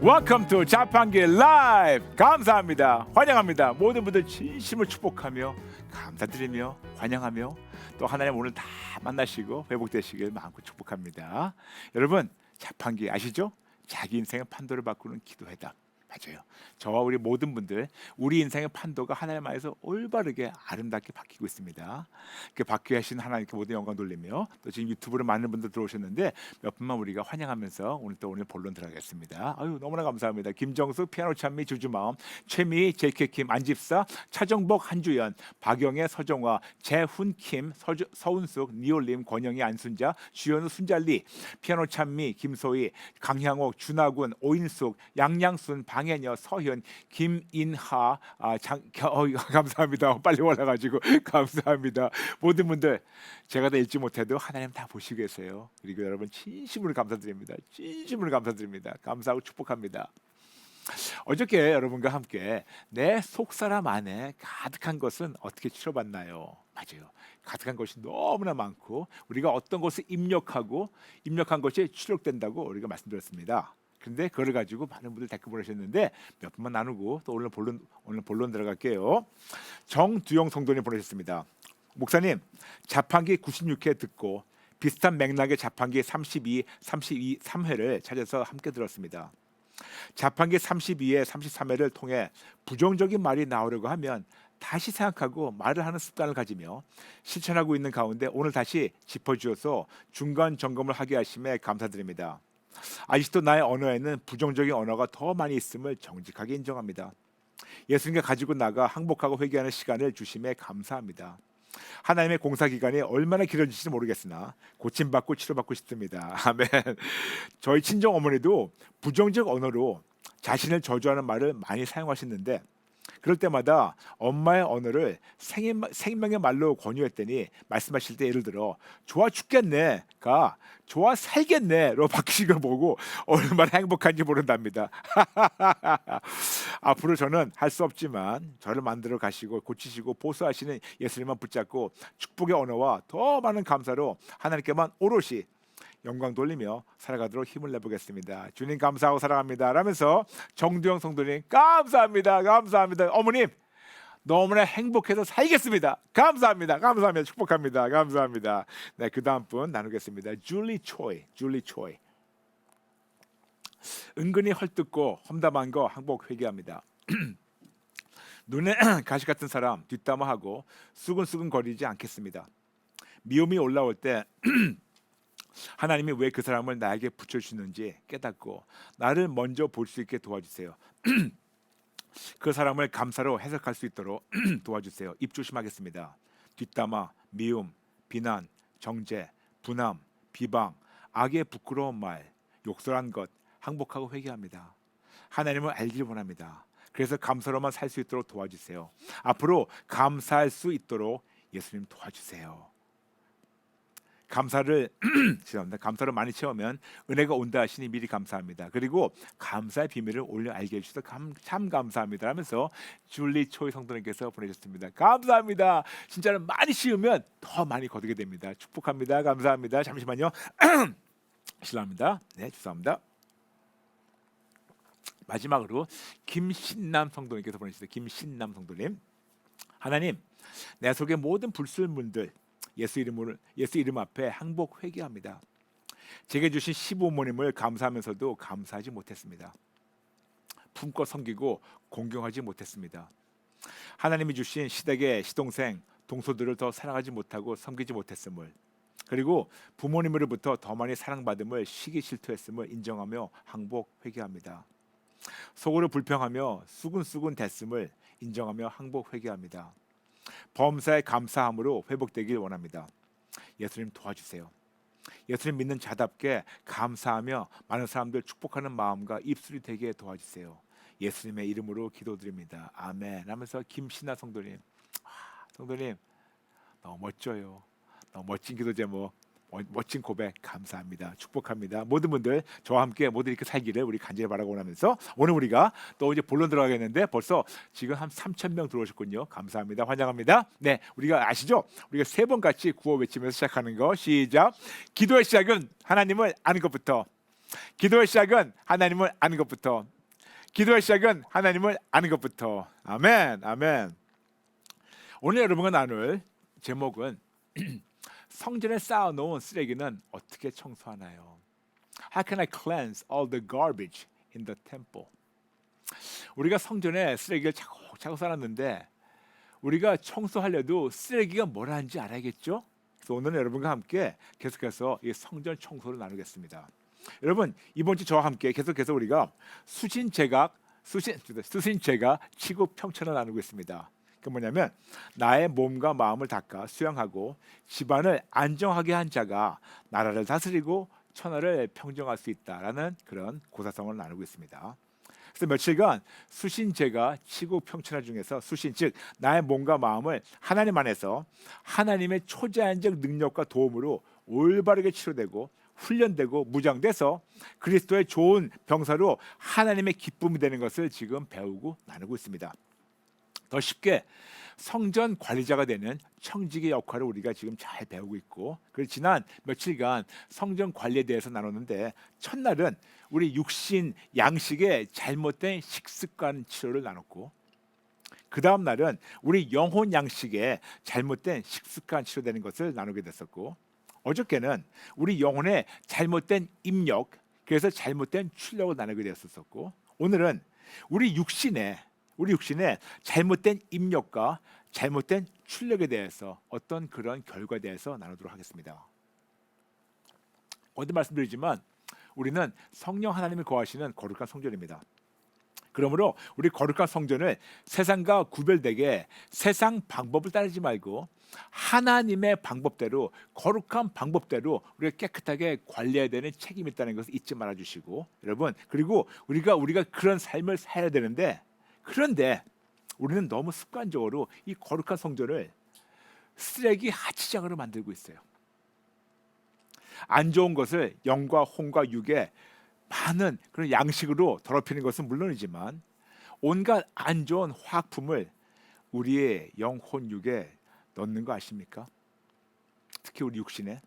Welcome to 자판기 라이브. 감사합니다. 환영합니다. 모든 분들 진심을 축복하며 감사드리며 환영하며 또 하나님 오늘 다 만나시고 회복되시길 마음껏 축복합니다. 여러분 자판기 아시죠? 자기 인생의 판도를 바꾸는 기도회당. 맞아요. 저와 우리 모든 분들 우리 인생의 판도가 하나님 안에서 올바르게 아름답게 바뀌고 있습니다. 그 바뀌게 하신 하나님께 모든 영광 돌리며 또 지금 유튜브로 많은 분들 들어오셨는데 몇 분만 우리가 환영하면서 오늘 본론 들어가겠습니다. 아유 너무나 감사합니다. 김정수, 피아노 찬미, 주주마음, 최미, 제이케킴, 안집사, 차정복, 한주연, 박영애, 서정화, 재훈킴, 서운숙, 니올림, 권영희, 안순자, 주연우, 순잘리, 피아노 찬미, 김소희, 강향옥, 준하군, 오인숙, 양양순, 방해녀, 서현, 김인하, 감사합니다. 빨리 올라가지고 감사합니다. 모든 분들 제가 다 읽지 못해도 하나님 다 보시고 계세요. 그리고 여러분 진심으로 감사드립니다. 진심으로 감사드립니다. 감사하고 축복합니다. 어저께 여러분과 함께 내 속사람 안에 가득한 것은 어떻게 치료받나요? 맞아요. 가득한 것이 너무나 많고 우리가 어떤 것을 입력한 것이 추력된다고 우리가 말씀드렸습니다. 근데 그걸 가지고 많은 분들 댓글 보내셨는데 몇 분만 나누고 또 오늘 본론 들어갈게요. 정두영 성도님 보내셨습니다. 목사님, 자판기 96회 듣고 비슷한 맥락의 자판기 3회를 찾아서 함께 들었습니다. 자판기 32회, 33회를 통해 부정적인 말이 나오려고 하면 다시 생각하고 말을 하는 습관을 가지며 실천하고 있는 가운데 오늘 다시 짚어주어서 중간 점검을 하게 하심에 감사드립니다. 아직도 나의 언어에는 부정적인 언어가 더 많이 있음을 정직하게 인정합니다. 예수님께 가지고 나가 항복하고 회개하는 시간을 주심에 감사합니다. 하나님의 공사 기간이 얼마나 길어질지 모르겠으나 고침받고 치료받고 싶습니다. 아멘. 저희 친정 어머니도 부정적 언어로 자신을 저주하는 말을 많이 사용하시는데 그럴 때마다 엄마의 언어를 생명의 말로 권유했더니 말씀하실 때 예를 들어 좋아 죽겠네가 좋아 살겠네로 바뀌신 걸 보고 얼마나 행복한지 모른답니다. 앞으로 저는 할 수 없지만 저를 만들어 가시고 고치시고 보수하시는 예수님만 붙잡고 축복의 언어와 더 많은 감사로 하나님께만 오롯이 영광 돌리며 살아가도록 힘을 내보겠습니다. 주님 감사하고 사랑합니다. 라면서 정두영 성도님 감사합니다. 감사합니다. 어머님 너무나 행복해서 살겠습니다. 감사합니다. 감사합니다. 축복합니다. 감사합니다. 네, 그 다음 분 나누겠습니다. 줄리 초이. 은근히 헐뜯고 험담한 거 항복 회개합니다. 눈에 가시 같은 사람 뒷담화하고 수근수근 거리지 않겠습니다. 미움이 올라올 때 하나님이 왜 그 사람을 나에게 붙여주는지 깨닫고 나를 먼저 볼 수 있게 도와주세요. 그 사람을 감사로 해석할 수 있도록 도와주세요. 입 조심하겠습니다. 뒷담화, 미움, 비난, 정죄, 분함, 비방, 악의 부끄러운 말, 욕설한 것 항복하고 회개합니다. 하나님을 알길 원합니다. 그래서 감사로만 살 수 있도록 도와주세요. 앞으로 감사할 수 있도록 예수님 도와주세요. 감사를 감사를 많이 채우면 은혜가 온다 하시니 미리 감사합니다. 그리고 감사의 비밀을 올려 알게 해주셔서 참 감사합니다 하면서 줄리 초이 성도님께서 보내셨습니다. 감사합니다. 진짜로 많이 씌우면 더 많이 거두게 됩니다. 축복합니다. 감사합니다. 잠시만요. 실례합니다. 네, 죄송합니다. 마지막으로 김신남 성도님께서 보내주셨어요. 김신남 성도님, 하나님 내 속의 모든 불순물들 예수 이름 앞에 항복 회개합니다. 제게 주신 시부모님을 감사하면서도 감사하지 못했습니다. 품고 섬기고 공경하지 못했습니다. 하나님이 주신 시댁의 시동생 동서들을 더 사랑하지 못하고 섬기지 못했음을, 그리고 부모님으로부터 더 많이 사랑받음을 시기 질투했음을 인정하며 항복 회개합니다. 속으로 불평하며 수근수근 됐음을 인정하며 항복 회개합니다. 범사에 감사함으로 회복되길 원합니다. 예수님 도와주세요. 예수님 믿는 자답게 감사하며 많은 사람들 축복하는 마음과 입술이 되게 도와주세요. 예수님의 이름으로 기도드립니다. 아멘. 하면서 김신아 성도님, 성도님 너무 멋져요. 너무 멋진 기도 제목, 멋진 고백 감사합니다. 축복합니다. 모든 분들 저와 함께 모두 이렇게 살기를 우리 간절히 바라고 원하면서 오늘 우리가 또 이제 본론 들어가겠는데 벌써 지금 한 3,000명 들어오셨군요. 감사합니다. 환영합니다. 네, 우리가 아시죠? 우리가 세 번 같이 구호 외치면서 시작하는 거. 시작. 기도의 시작은 하나님을 아는 것부터. 기도의 시작은 하나님을 아는 것부터. 기도의 시작은 하나님을 아는 것부터. 아멘, 아멘. 오늘 여러분과 나눌 제목은 성전에 쌓아놓은 쓰레기는 어떻게 청소하나요? How can I cleanse all the garbage in the temple? 우리가 성전에 쓰레기를 차곡차곡 쌓았는데 우리가 청소하려도 쓰레기가 뭐라는지 알아야겠죠? 그래서 오늘은 여러분과 함께 계속해서 이 성전 청소를 나누겠습니다. 여러분 이번 주 저와 함께 계속해서 우리가 수신제가 치고 평천을 나누고 있습니다. 그 뭐냐면 나의 몸과 마음을 닦아 수양하고 집안을 안정하게 한 자가 나라를 다스리고 천하를 평정할 수 있다라는 그런 고사성을 나누고 있습니다. 그래서 며칠간 수신제가 치고 평천할 중에서 수신 즉 나의 몸과 마음을 하나님 안에서 하나님의 초자연적 능력과 도움으로 올바르게 치료되고 훈련되고 무장돼서 그리스도의 좋은 병사로 하나님의 기쁨이 되는 것을 지금 배우고 나누고 있습니다. 더 쉽게 성전 관리자가 되는 청지기 역할을 우리가 지금 잘 배우고 있고, 그리고 지난 며칠간 성전 관리에 대해서 나눴는데 첫날은 우리 육신 양식의 잘못된 식습관 치료를 나눴고, 그 다음 날은 우리 영혼 양식의 잘못된 식습관 치료되는 것을 나누게 됐었고, 어저께는 우리 영혼의 잘못된 입력, 그래서 잘못된 출력을 나누게 되었었고, 오늘은 우리 육신의 잘못된 입력과 잘못된 출력에 대해서 어떤 그런 결과에 대해서 나누도록 하겠습니다. 어제 말씀드리지만 우리는 성령 하나님이 거하시는 거룩한 성전입니다. 그러므로 우리 거룩한 성전을 세상과 구별되게 세상 방법을 따르지 말고 하나님의 방법대로, 거룩한 방법대로 우리가 깨끗하게 관리해야 되는 책임이 있다는 것을 잊지 말아주시고, 여러분, 그리고 우리가 그런 삶을 살아야 되는데, 그런데 우리는 너무 습관적으로 이 거룩한 성전을 쓰레기 하치장으로 만들고 있어요. 안 좋은 것을 영과 혼과 육에 많은 그런 양식으로 더럽히는 것은 물론이지만 온갖 안 좋은 화학품을 우리의 영, 혼, 육에 넣는 거 아십니까? 특히 우리 육신에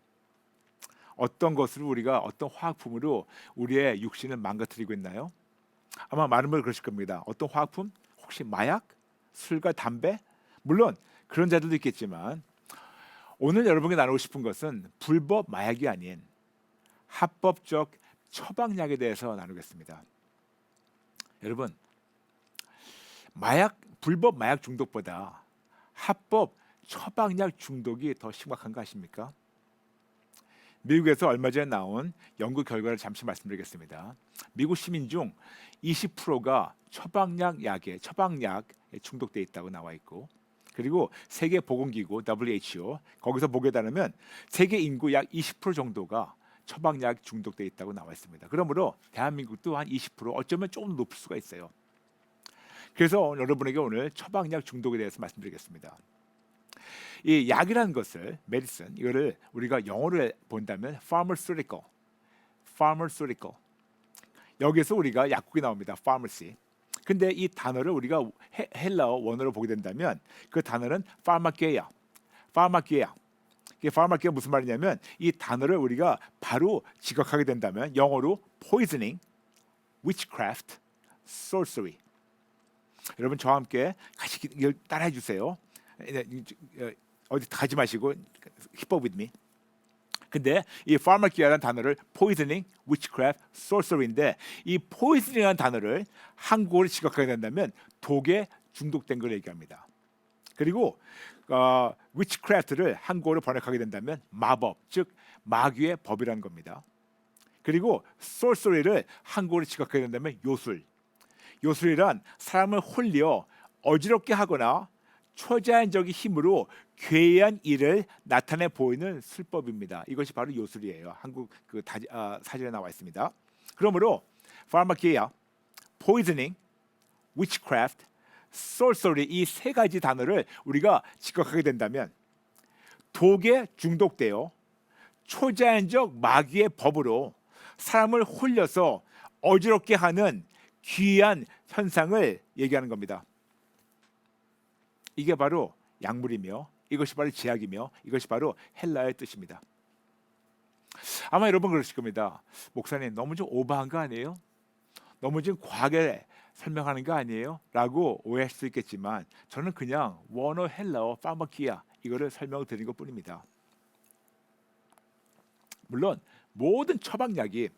어떤 것으로 우리가 어떤 화학품으로 우리의 육신을 망가뜨리고 있나요? 아마 많은 분들 그러실 겁니다. 어떤 화학품? 혹시 마약? 술과 담배? 물론 그런 자들도 있겠지만 오늘 여러분께 나누고 싶은 것은 불법 마약이 아닌 합법적 처방약에 대해서 나누겠습니다. 여러분, 불법 마약 중독보다 합법 처방약 중독이 더 심각한 거 아십니까? 미국에서 얼마 전에 나온 연구 결과를 잠시 말씀드리겠습니다. 미국 시민 중 20%가 처방약에 중독돼 있다고 나와 있고, 그리고 세계보건기구 WHO 거기서 보게 되면 세계 인구 약 20% 정도가 처방약 중독돼 있다고 나와 있습니다. 그러므로 대한민국도 한 20%, 어쩌면 조금 높을 수가 있어요. 그래서 여러분에게 오늘 처방약 중독에 대해서 말씀드리겠습니다. 이 약이라는 것을 메디슨, 이거를 우리가 영어로 본다면 pharmaceutical. 여기서 우리가 약국이 나옵니다. pharmacy. 근데 이 단어를 우리가 헬라어 원어로 보게 된다면 그 단어는 pharmakeia. 이게 pharmakeia 무슨 말이냐면 이 단어를 우리가 바로 지각하게 된다면 영어로 poisoning, witchcraft, sorcery. 여러분 저와 함께 같이 이걸 따라해 주세요. 어디 가지 마시고 keep up with me. 근데 이 pharmakea라는 단어를 poisoning, witchcraft, sorcery인데 이 poisoning이라는 단어를 한국어로 지각하게 된다면 독에 중독된 걸 얘기합니다. 그리고 witchcraft를 한국어로 번역하게 된다면 마법, 즉 마귀의 법이라는 겁니다. 그리고 sorcery를 한국어로 지각하게 된다면 요술이란 사람을 홀려 어지럽게 하거나 초자연적인 힘으로 괴이한 일을 나타내 보이는 술법입니다. 이것이 바로 요술이에요. 한국 사전에 나와 있습니다. 그러므로 pharmakeia, poisoning, witchcraft, sorcery 이 세 가지 단어를 우리가 지각하게 된다면 독에 중독되어 초자연적 마귀의 법으로 사람을 홀려서 어지럽게 하는 귀한 현상을 얘기하는 겁니다. 이게 바로 약물이며 이것이 바로 제약이며 이것이 바로 헬라어의 뜻입니다. 아마 여러분 그러실 겁니다. 목사님 너무 좀 오버한 거 아니에요? 너무 지금 과하게 설명하는 거 아니에요? 라고 오해할 수 있겠지만 저는 그냥 원어 헬라어 파마키아 이거를 설명을 드린 것뿐입니다. 물론 모든 처방약이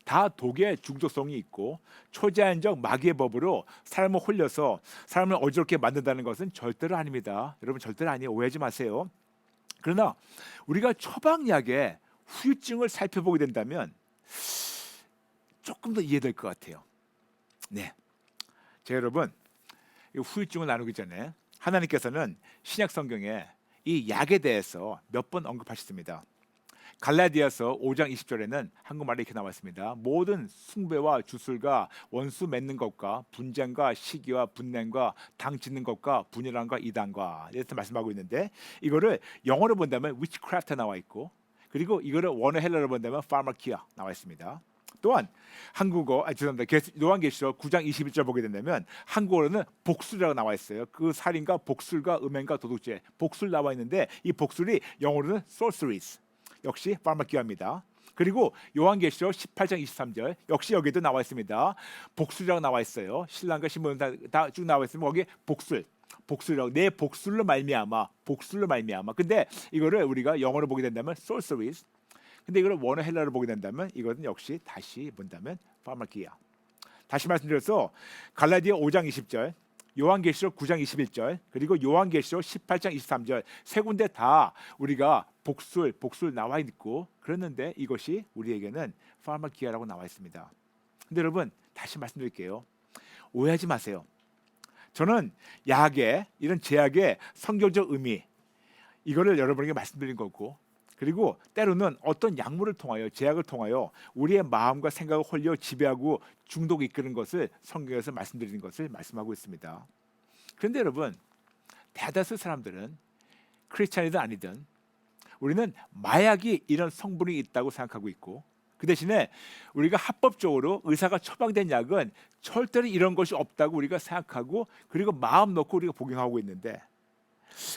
다 독의 중독성이 있고 초제한적 마귀의 법으로 사람을 홀려서 사람을 어지럽게 만든다는 것은 절대로 아닙니다. 여러분 절대로 아니에요. 오해하지 마세요. 그러나 우리가 처방약의 후유증을 살펴보게 된다면 조금 더 이해될 것 같아요. 네, 자 여러분 이 후유증을 나누기 전에 하나님께서는 신약 성경에 이 약에 대해서 몇 번 언급하셨습니다. 갈라디아서 5장 20절에는 한국말에 이렇게 나와 있습니다. 모든 숭배와 주술과 원수 맺는 것과 분쟁과 시기와 분냄과 당 짓는 것과 분열함과 이단과 이렇게 말씀하고 있는데 이거를 영어로 본다면 witchcraft 나와 있고 그리고 이거를 원어 헬라로 본다면 pharmakia 나와 있습니다. 또한 요한계시록 9장 21절 보게 된다면 한국어로는 복술이라고 나와 있어요. 그 살인과 복술과 음행과 도둑질 복술 나와 있는데 이 복술이 영어로는 sorceries 역시 파마키아입니다. 그리고 요한계시록 18장 23절 역시 여기도 나와 있습니다. 복술이라고 나와 있어요. 신랑과 신부는 다 쭉 나와 있으면 거기에 복술이라고 내 복술로 말미암아 근데 이거를 우리가 영어로 보게 된다면 sorceries 근데 이거를 원어 헬라로 보게 된다면 이것은 역시 다시 본다면 파마키아. 다시 말씀드려서 갈라디아 5장 20절 요한계시록 9장 21절 그리고 요한계시록 18장 23절 세 군데 다 우리가 복술 나와 있고 그랬는데 이것이 우리에게는 파마키아라고 나와 있습니다. 근데 여러분 다시 말씀드릴게요. 오해하지 마세요. 저는 약의 이런 제약의 성경적 의미 이거를 여러분에게 말씀드린 거고 그리고 때로는 어떤 약물을 통하여 제약을 통하여 우리의 마음과 생각을 홀려 지배하고 중독에 이끄는 것을 성경에서 말씀드리는 것을 말씀하고 있습니다. 그런데 여러분 대다수 사람들은 크리스찬이든 아니든 우리는 마약이 이런 성분이 있다고 생각하고 있고 그 대신에 우리가 합법적으로 의사가 처방된 약은 절대로 이런 것이 없다고 우리가 생각하고 그리고 마음 놓고 우리가 복용하고 있는데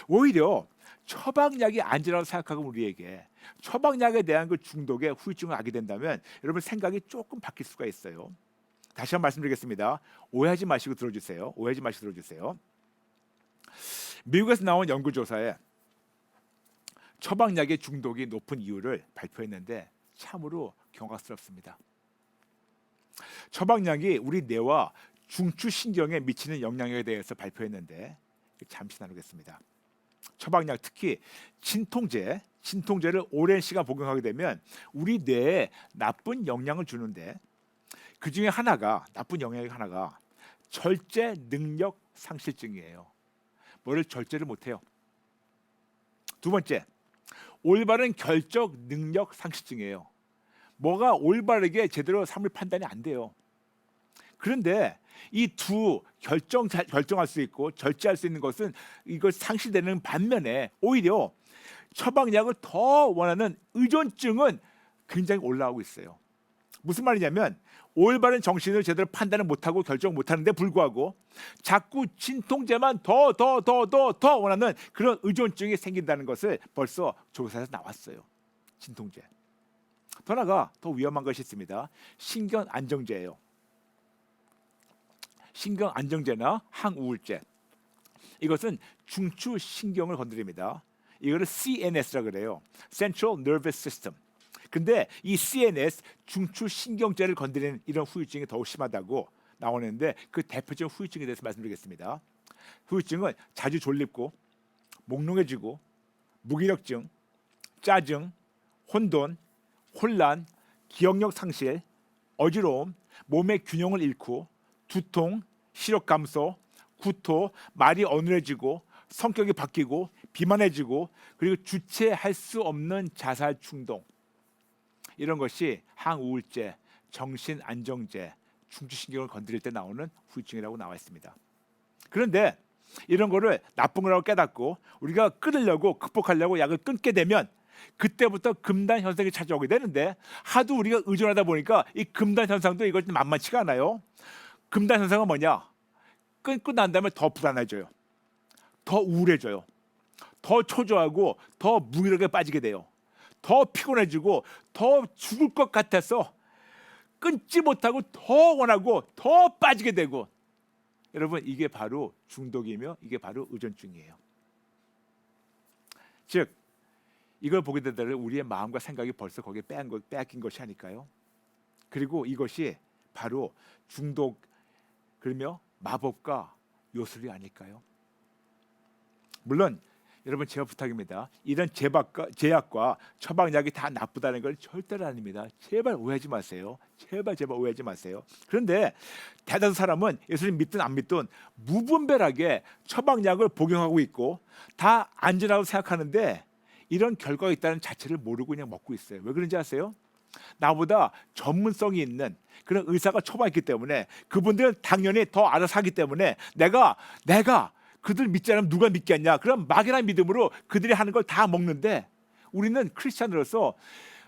오히려 처방약이 안전하다고 생각하고 우리에게 처방약에 대한 그 중독의 후유증을 알게 된다면 여러분 생각이 조금 바뀔 수가 있어요. 다시 한번 말씀드리겠습니다. 오해하지 마시고 들어주세요. 미국에서 나온 연구조사에 처방약의 중독이 높은 이유를 발표했는데 참으로 경악스럽습니다. 처방약이 우리 뇌와 중추신경에 미치는 영향에 대해서 발표했는데 잠시 나누겠습니다. 처방약 특히 진통제를 오랜 시간 복용하게 되면 우리 뇌에 나쁜 영향을 주는데 그 중에 나쁜 영향이 하나가 절제 능력 상실증이에요. 뭐를 절제를 못해요. 두 번째, 올바른 결정 능력 상실증이에요. 뭐가 올바르게 제대로 삶을 판단이 안 돼요. 그런데 이 두 결정할 수 있고 절제할 수 있는 것은 이걸 상실되는 반면에 오히려 처방약을 더 원하는 의존증은 굉장히 올라오고 있어요. 무슨 말이냐면 올바른 정신을 제대로 판단을 못하고 결정 못하는데 불구하고 자꾸 진통제만 더 원하는 그런 의존증이 생긴다는 것을 벌써 조사에서 나왔어요. 진통제. 더 나아가 더 위험한 것이 있습니다. 신경안정제예요. 신경안정제나 항우울제. 이것은 중추신경을 건드립니다. 이거를 CNS라 그래요. Central Nervous System. 근데 이 CNS 중추신경제를 건드리는 이런 후유증이 더욱 심하다고 나오는데 그 대표적인 후유증에 대해서 말씀드리겠습니다. 후유증은 자주 졸립고 몽롱해지고 무기력증, 짜증, 혼돈, 혼란, 기억력 상실, 어지러움, 몸의 균형을 잃고 두통, 시력 감소, 구토, 말이 어눌해지고 성격이 바뀌고 비만해지고 그리고 주체할 수 없는 자살 충동 이런 것이 항우울제, 정신안정제, 중추신경을 건드릴 때 나오는 후유증이라고 나와 있습니다. 그런데 이런 거를 나쁜 거라고 깨닫고 우리가 끊으려고 극복하려고 약을 끊게 되면 그때부터 금단 현상이 찾아오게 되는데 하도 우리가 의존하다 보니까 이 금단 현상도 이거 만만치가 않아요. 금단 현상은 뭐냐? 끊고 난 다음에 더 불안해져요. 더 우울해져요. 더 초조하고 더 무기력에 빠지게 돼요. 더 피곤해지고 더 죽을 것 같아서 끊지 못하고 더 원하고 더 빠지게 되고 여러분 이게 바로 중독이며 이게 바로 의존증이에요. 즉 이걸 보게 되더라도 우리의 마음과 생각이 벌써 거기에 빼앗긴 것이 아닐까요? 그리고 이것이 바로 중독 그러며 마법과 요술이 아닐까요? 물론 여러분 제가 부탁입니다. 이런 제약과 처방약이 다 나쁘다는 걸 절대로 아닙니다. 제발 오해하지 마세요. 제발 오해하지 마세요. 그런데 대다수 사람은 예수님 믿든 안 믿든 무분별하게 처방약을 복용하고 있고 다 안전하다고 생각하는데 이런 결과가 있다는 자체를 모르고 그냥 먹고 있어요. 왜 그런지 아세요? 나보다 전문성이 있는 그런 의사가 처방했기 때문에 그분들은 당연히 더 알아서 하기 때문에 내가 그들 믿지 않으면 누가 믿겠냐. 그런 막연한 믿음으로 그들이 하는 걸 다 먹는데 우리는 크리스찬으로서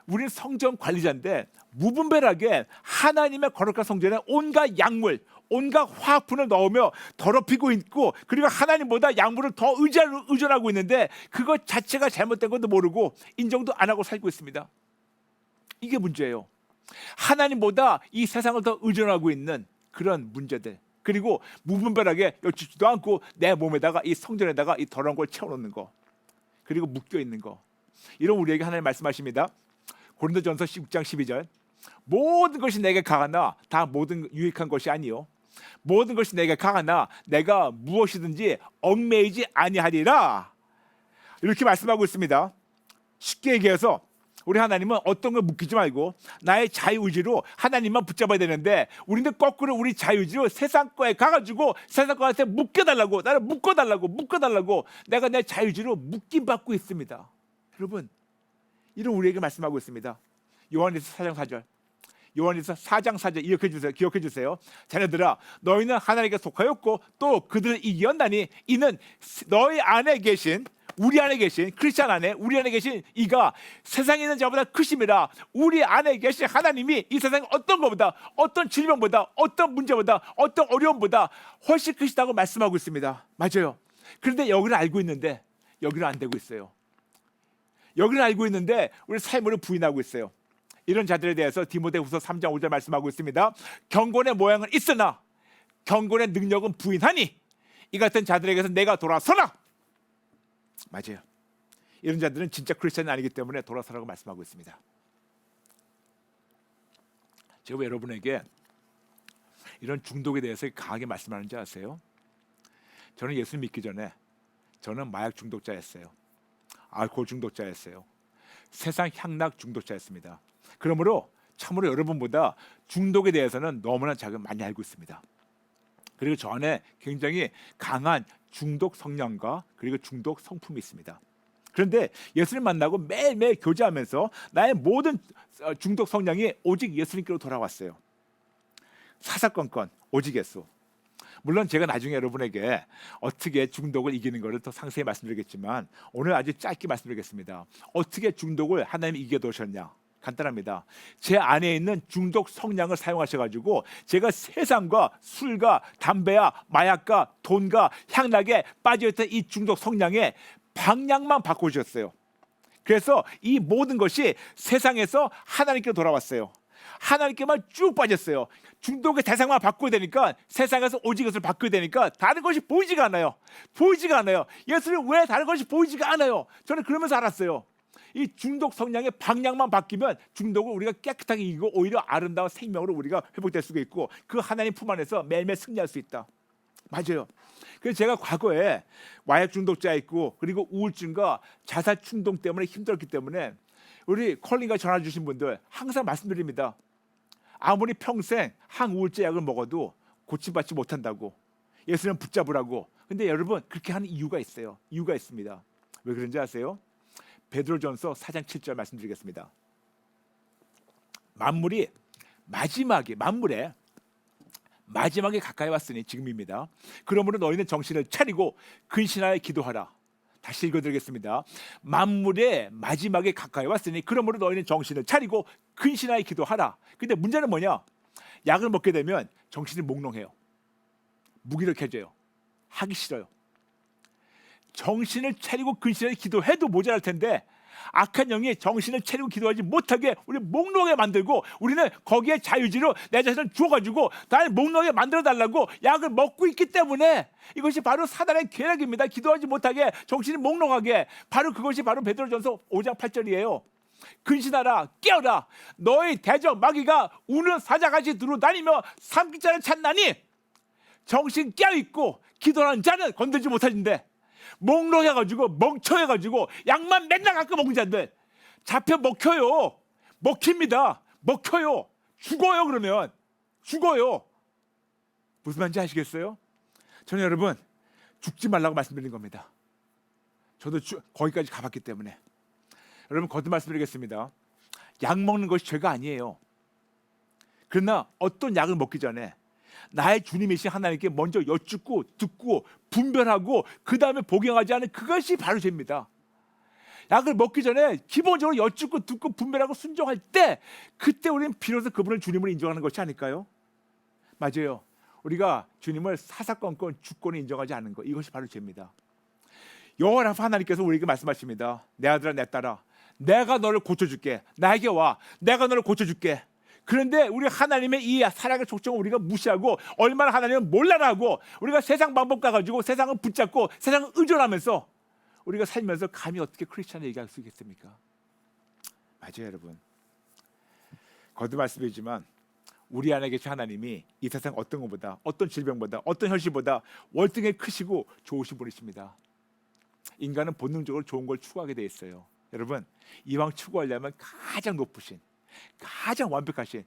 우리는 성전 관리자인데 무분별하게 하나님의 거룩한 성전에 온갖 약물, 온갖 화학품을 넣으며 더럽히고 있고 그리고 하나님보다 약물을 더 의존하고 있는데 그것 자체가 잘못된 것도 모르고 인정도 안 하고 살고 있습니다. 이게 문제예요. 하나님보다 이 세상을 더 의존하고 있는 그런 문제들. 그리고 무분별하게 여쭙지도 않고 내 몸에다가 이 성전에다가 이 더러운 걸 채워놓는 거 그리고 묶여있는 거 이런 우리에게 하나님 말씀하십니다. 고린도전서 16장 12절 모든 것이 내게 강하나 다 모든 유익한 것이 아니요 모든 것이 내게 강하나 내가 무엇이든지 얽매이지 아니하리라 이렇게 말씀하고 있습니다. 쉽게 얘기해서 우리 하나님은 어떤 걸 묶이지 말고 나의 자유의지로 하나님만 붙잡아야 되는데 우리는 거꾸로 우리 자유의지로 세상 거에 가가지고 세상 거한테 묶여달라고 나를 묶어달라고 내가 내 자유의지로 묶임받고 있습니다. 여러분 이런 우리에게 말씀하고 있습니다. 요한일서 4장 4절 요한일서 4장 4절 기억해 주세요. 자녀들아 너희는 하나님께 속하였고 또 그들을 이기었나니 이는 너희 안에 계신 우리 안에 계신 크리스찬 안에 우리 안에 계신 이가 세상에 있는 자보다 크심이라 우리 안에 계신 하나님이 이 세상 어떤 것보다 어떤 질병보다 어떤 문제보다 어떤 어려움보다 훨씬 크시다고 말씀하고 있습니다. 맞아요. 그런데 여기를 알고 있는데 여기를 안 되고 있어요. 여기를 알고 있는데 우리 삶으로 부인하고 있어요. 이런 자들에 대해서 디모데후서 3장 5절 말씀하고 있습니다. 경건의 모양은 있으나 경건의 능력은 부인하니 이 같은 자들에게서 내가 돌아서라. 맞아요. 이런 자들은 진짜 크리스천이 아니기 때문에 돌아서라고 말씀하고 있습니다. 제가 왜 여러분에게 이런 중독에 대해서 강하게 말씀하는지 아세요? 저는 예수 믿기 전에 저는 마약 중독자였어요. 알코올 중독자였어요. 세상 향락 중독자였습니다. 그러므로 참으로 여러분보다 중독에 대해서는 너무나 많이 알고 있습니다. 그리고 저 안에 굉장히 강한 중독 성향과 그리고 중독 성품이 있습니다. 그런데 예수님 만나고 매일매일 교제하면서 나의 모든 중독 성향이 오직 예수님께로 돌아왔어요. 사사건건 오직 예수. 물론 제가 나중에 여러분에게 어떻게 중독을 이기는 것을 더 상세히 말씀드리겠지만 오늘 아주 짧게 말씀드리겠습니다. 어떻게 중독을 하나님이 이겨도셨냐? 간단합니다. 제 안에 있는 중독 성향을 사용하셔가지고 제가 세상과 술과 담배와 마약과 돈과 향락에 빠져있던 이 중독 성향의 방향만 바꿔주셨어요. 그래서 이 모든 것이 세상에서 하나님께로 돌아왔어요. 하나님께만 쭉 빠졌어요. 중독의 대상만 바꿔야 되니까 세상에서 오직 것을 바꿔야 되니까 다른 것이 보이지가 않아요. 예수님 왜 다른 것이 보이지가 않아요? 저는 그러면서 알았어요. 이 중독 성향의 방향만 바뀌면 중독을 우리가 깨끗하게 이기고 오히려 아름다운 생명으로 우리가 회복될 수가 있고 그 하나님 품 안에서 매일매일 승리할 수 있다. 맞아요. 그래서 제가 과거에 마약 중독자였고 그리고 우울증과 자살 충동 때문에 힘들었기 때문에 우리 컬링과 전화 주신 분들 항상 말씀드립니다. 아무리 평생 항우울제 약을 먹어도 고침받지 못한다고 예수님 붙잡으라고. 근데 여러분 그렇게 하는 이유가 있어요. 이유가 있습니다. 왜 그런지 아세요? 베드로전서 4장 7절 말씀드리겠습니다. 만물에 마지막에 가까이 왔으니 지금입니다. 그러므로 너희는 정신을 차리고 근신하여 기도하라. 다시 읽어드리겠습니다. 만물의 마지막에 가까이 왔으니 그러므로 너희는 정신을 차리고 근신하여 기도하라. 근데 문제는 뭐냐? 약을 먹게 되면 정신이 몽롱해요. 무기력해져요. 하기 싫어요. 정신을 차리고 근신하여 기도해도 모자랄 텐데 악한 영이 정신을 차리고 기도하지 못하게 우리 목록에 만들고 우리는 거기에 자유지로 내 자신을 주어가지고 나를 목록에 만들어달라고 약을 먹고 있기 때문에 이것이 바로 사단의 계략입니다. 기도하지 못하게 정신이 몽롱하게. 바로 그것이 바로 베드로전서 5장 8절이에요. 근신하라 깨어라 너희 대적 마귀가 우는 사자같이 두루다니며 삼킬 자를 찾나니 정신 깨어있고 기도하는 자는 건들지 못하는데 몽롱해가지고 멍청해가지고 약만 맨날 갖고 먹는 자들 잡혀 먹혀요. 먹힙니다. 먹혀요. 죽어요. 그러면 죽어요. 무슨 말인지 아시겠어요? 저는 여러분 죽지 말라고 말씀드린 겁니다. 저도 거기까지 가봤기 때문에. 여러분 거듭 말씀드리겠습니다. 약 먹는 것이 죄가 아니에요. 그러나 어떤 약을 먹기 전에 나의 주님이신 하나님께 먼저 여쭙고 듣고 분별하고 그 다음에 복용하지 않은 그것이 바로 죄입니다. 약을 먹기 전에 기본적으로 여쭙고 듣고 분별하고 순종할 때 그때 우리는 비로소 그분을 주님으로 인정하는 것이 아닐까요? 맞아요. 우리가 주님을 사사건건 주권을 인정하지 않는 것 이것이 바로 죄입니다. 여호와 하나님께서 우리에게 말씀하십니다. 내 아들아 내 딸아 내가 너를 고쳐줄게. 나에게 와. 내가 너를 고쳐줄게. 그런데 우리 하나님의 이 사랑의 촉정을 우리가 무시하고 얼마나 하나님을 몰라라고 우리가 세상 방법 가가지고 세상을 붙잡고 세상을 의존하면서 우리가 살면서 감히 어떻게 크리스찬을 얘기할 수 있겠습니까? 맞아요 여러분. 거듭 말씀드리지만 우리 안에 계신 하나님이 이 세상 어떤 것보다 어떤 질병보다 어떤 현실보다 월등히 크시고 좋으신 분이십니다. 인간은 본능적으로 좋은 걸 추구하게 돼 있어요. 여러분 이왕 추구하려면 가장 높으신 가장 완벽하신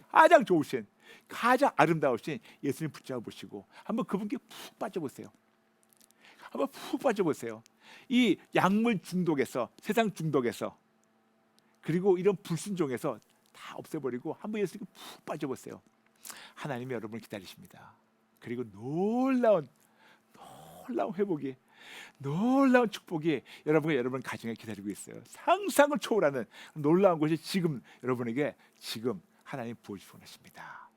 가장 좋으신 가장 아름다우신 예수님 붙잡아 보시고 한번 그분께 푹 빠져보세요. 한번 푹 빠져보세요. 이 약물 중독에서 세상 중독에서 그리고 이런 불순종에서 다 없애버리고 한번 예수님께 푹 빠져보세요. 하나님이 여러분을 기다리십니다. 그리고 놀라운 회복이 놀라운 축복이 여러분 가정에 기다리고 있어요. 상상을 초월하는 놀라운 것이 지금 여러분에게 지금 하나님 부어주시고 하십니다.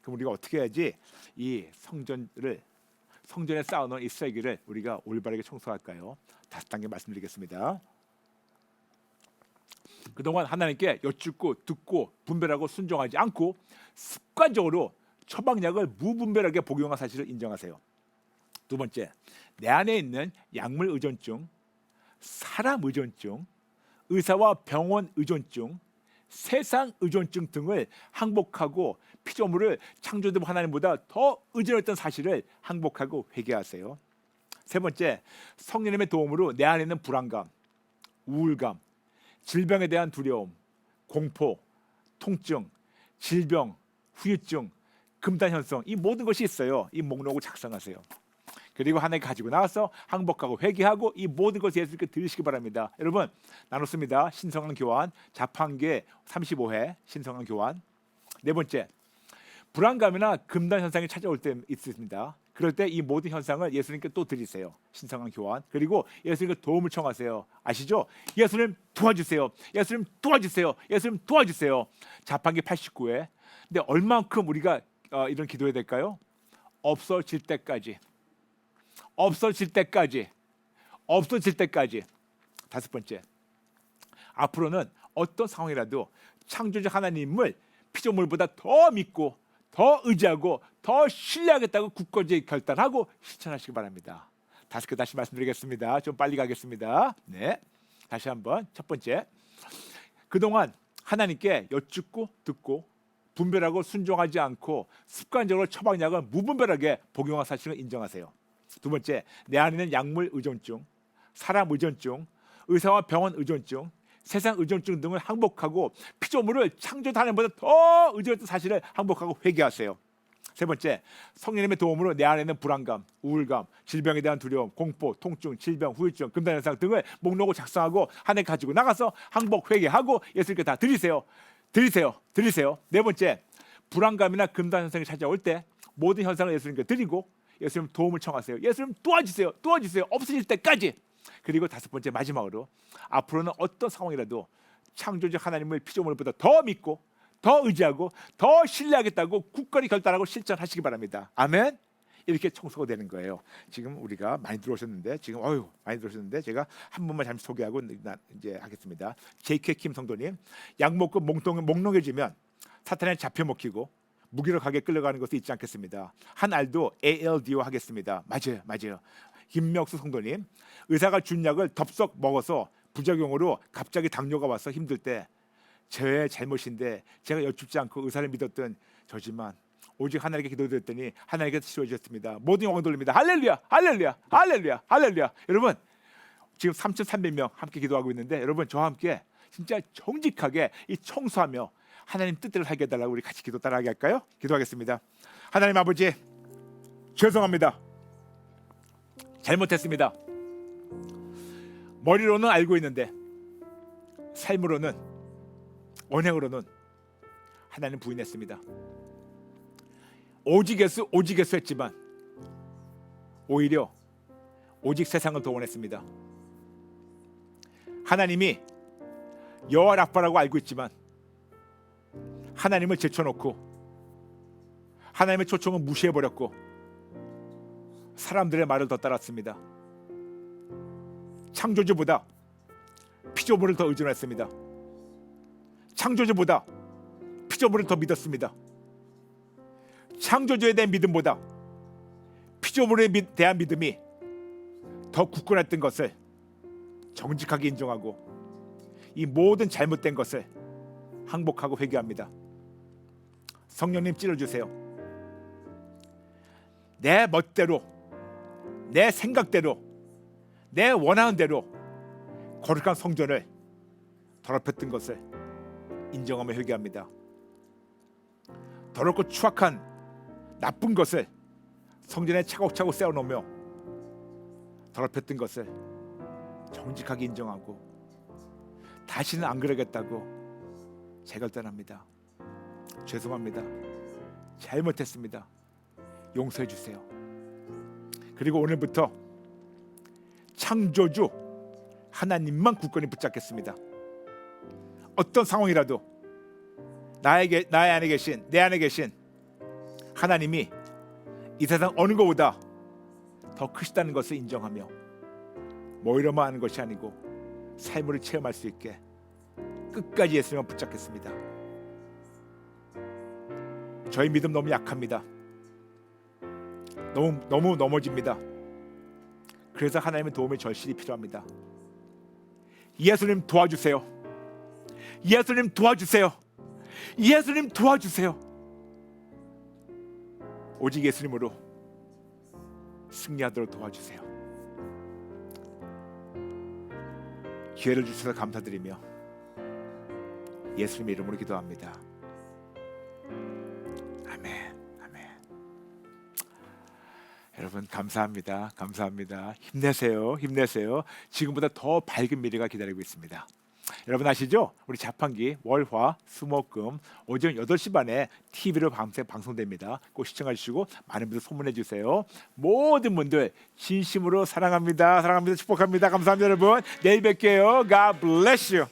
그럼 우리가 어떻게 해야지 이 성전에 쌓아놓은 이 쓰레기를 우리가 올바르게 청소할까요? 5단계 말씀드리겠습니다. 그동안 하나님께 여쭙고 듣고 분별하고 순종하지 않고 습관적으로 처방약을 무분별하게 복용한 사실을 인정하세요. 두 번째, 내 안에 있는 약물 의존증, 사람 의존증, 의사와 병원 의존증, 세상 의존증 등을 항복하고 피조물을 창조된 하나님보다 더 의존했던 사실을 항복하고 회개하세요. 세 번째, 성령님의 도움으로 내 안에 있는 불안감, 우울감, 질병에 대한 두려움, 공포, 통증, 질병, 후유증, 금단현성 이 모든 것이 있어요. 이 목록을 작성하세요. 그리고 하나님 가지고 나와서 항복하고 회개하고 이 모든 것을 예수님께 드리시기 바랍니다. 여러분 나눴습니다. 신성한 교환 자판기 35회 신성한 교환. 네 번째, 불안감이나 금단 현상이 찾아올 때 있습니다. 그럴 때 이 모든 현상을 예수님께 또 드리세요. 신성한 교환. 그리고 예수님께 도움을 청하세요. 아시죠? 예수님 도와주세요. 예수님 도와주세요. 예수님 도와주세요. 자판기 89회. 근데 얼만큼 우리가 이런 기도해야 될까요? 없어질 때까지. 없어질 때까지. 다섯 번째, 앞으로는 어떤 상황이라도 창조주 하나님을 피조물보다 더 믿고 더 의지하고 더 신뢰하겠다고 굳건히 결단하고 실천하시기 바랍니다. 5개 다시 말씀드리겠습니다. 좀 빨리 가겠습니다. 네, 다시 한번. 첫 번째, 그동안 하나님께 여쭙고 듣고 분별하고 순종하지 않고 습관적으로 처방약을 무분별하게 복용한 사실을 인정하세요. 두 번째, 내 안에 있는 약물 의존증, 사람 의존증, 의사와 병원 의존증, 세상 의존증 등을 항복하고 피조물을 창조하는 것보다 더 의존했던 사실을 항복하고 회개하세요. 세 번째, 성령님의 도움으로 내 안에 있는 불안감, 우울감, 질병에 대한 두려움, 공포, 통증, 질병, 후유증, 금단현상 등을 목록을 작성하고 하나님 가지고 나가서 항복 회개하고 예수님께 다 드리세요. 네 번째, 불안감이나 금단현상이 찾아올 때 모든 현상을 예수님께 드리고 예수님 도움을 청하세요. 예수님 도와주세요. 없어질 때까지. 그리고 다섯 번째, 마지막으로 앞으로는 어떤 상황이라도 창조주 하나님을 피조물보다 더 믿고 더 의지하고 더 신뢰하겠다고 굳건히 결단하고 실천하시기 바랍니다. 아멘. 이렇게 청소가 되는 거예요. 지금 우리가 많이 들어오셨는데 지금 많이 들어오셨는데 제가 한 분만 잠시 소개하고 이제 하겠습니다. J.K. 킴 성도님, 약 먹고 몽롱해지면 사탄에 잡혀 먹히고 무기력하게 끌려가는 것도 있지 않겠습니다. 한 알도 ALDO 하겠습니다. 맞아요. 김명수 성도님, 의사가 준 약을 덥석 먹어서 부작용으로 갑자기 당뇨가 와서 힘들 때 제 잘못인데 제가 여쭙지 않고 의사를 믿었던 저지만 오직 하나님께 기도드렸더니 하나님께서 치료해 주셨습니다. 모든 영광 돌립니다. 할렐루야. 여러분 지금 3,300명 함께 기도하고 있는데 여러분 저와 함께 진짜 정직하게 이 청소하며 하나님 뜻대로 살게 해달라고 우리 같이 기도 따라하게 할까요? 기도하겠습니다. 하나님 아버지, 죄송합니다. 잘못했습니다. 머리로는 알고 있는데 삶으로는, 언행으로는 하나님 부인했습니다. 오직 예수 했지만 오히려 오직 세상을 더 원했습니다. 하나님이 여호와 라파라고 알고 있지만 하나님을 제쳐놓고 하나님의 초청을 무시해버렸고 사람들의 말을 더 따랐습니다. 창조주보다 피조물을 더 의존했습니다. 창조주보다 피조물을 더 믿었습니다. 창조주에 대한 믿음보다 피조물에 대한 믿음이 더 굳건했던 것을 정직하게 인정하고 이 모든 잘못된 것을 항복하고 회개합니다. 성령님 찔러주세요. 내 멋대로, 내 생각대로, 내 원하는 대로 거룩한 성전을 더럽혔던 것을 인정하며 회개합니다. 더럽고 추악한 나쁜 것을 성전에 차곡차곡 세워놓으며 더럽혔던 것을 정직하게 인정하고 다시는 안 그러겠다고 재결단합니다. 죄송합니다. 잘못했습니다. 용서해 주세요. 그리고 오늘부터 창조주 하나님만 굳건히 붙잡겠습니다. 어떤 상황이라도 내 안에 계신 하나님이 이 세상 어느 것보다 더 크시다는 것을 인정하며 모이려만 하는 것이 아니고 삶을 체험할 수 있게 끝까지 예수님만 붙잡겠습니다. 저희 믿음 너무 약합니다. 너무 넘어집니다. 그래서 하나님의 도움이 절실히 필요합니다. 예수님 도와주세요. 예수님 도와주세요. 예수님 도와주세요. 오직 예수님으로 승리하도록 도와주세요. 기회를 주셔서 감사드리며 예수님의 이름으로 기도합니다. 아멘. 여러분 감사합니다. 힘내세요. 지금보다 더 밝은 미래가 기다리고 있습니다. 여러분 아시죠? 우리 자판기 월화 수목금 오전 8시 반에 TV로 밤새 방송됩니다. 꼭 시청해 주시고 많은 분들 소문해 주세요. 모든 분들 진심으로 사랑합니다. 축복합니다. 감사합니다 여러분. 내일 뵐게요. God bless you.